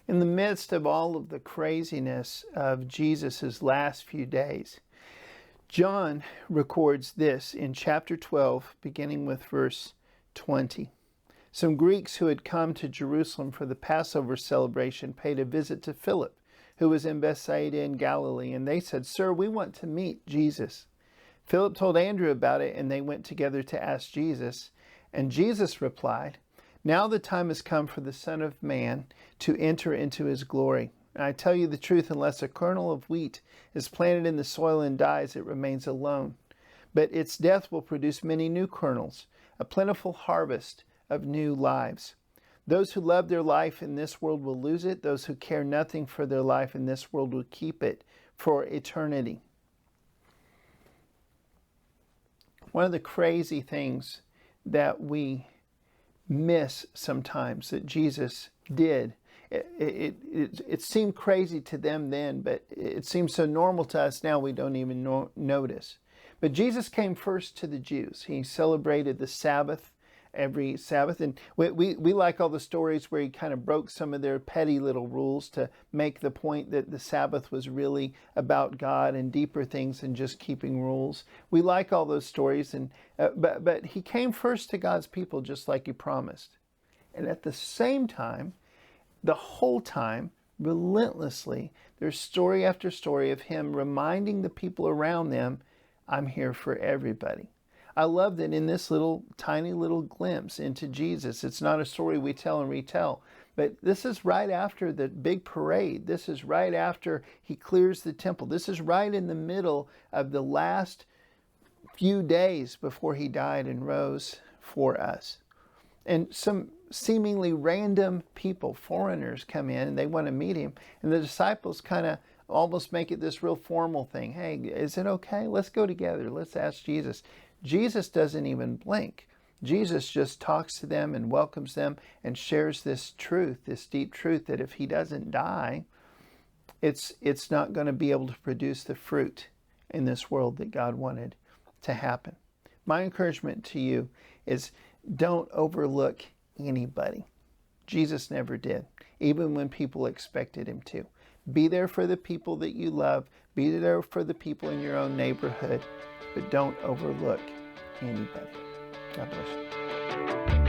In the midst of all of the craziness of Jesus' last few days, John records this in chapter 12, beginning with verse 20. Some Greeks who had come to Jerusalem for the Passover celebration paid a visit to Philip, who was in Bethsaida in Galilee, and they said, "Sir, we want to meet Jesus." Philip told Andrew about it, and they went together to ask Jesus. And Jesus replied, "Now the time has come for the Son of Man to enter into his glory. And I tell you the truth, unless a kernel of wheat is planted in the soil and dies, it remains alone. But its death will produce many new kernels, a plentiful harvest of new lives. Those who love their life in this world will lose it. Those who care nothing for their life in this world will keep it for eternity." One of the crazy things that we miss sometimes that Jesus did, it seemed crazy to them then, but it seems so normal to us now we don't even notice. But Jesus came first to the Jews. He celebrated the Sabbath every Sabbath. And we like all the stories where he kind of broke some of their petty little rules to make the point that the Sabbath was really about God and deeper things than just keeping rules. We like all those stories, and but he came first to God's people just like he promised. And at the same time, the whole time, relentlessly, there's story after story of him reminding the people around them, "I'm here for everybody." I love that in this little tiny little glimpse into Jesus, it's not a story we tell and retell, but this is right after the big parade. This is right after he clears the temple. This is right in the middle of the last few days before he died and rose for us. And some seemingly random people, foreigners, come in and they want to meet him. And the disciples kind of almost make it this real formal thing. "Hey, is it okay? Let's go together. Let's ask Jesus." Jesus doesn't even blink. Jesus just talks to them and welcomes them and shares this truth, this deep truth that if he doesn't die, it's not going to be able to produce the fruit in this world that God wanted to happen. My encouragement to you is don't overlook anybody. Jesus never did, even when people expected him to. Be there for the people that you love. Be there for the people in your own neighborhood. But don't overlook anybody. God bless you.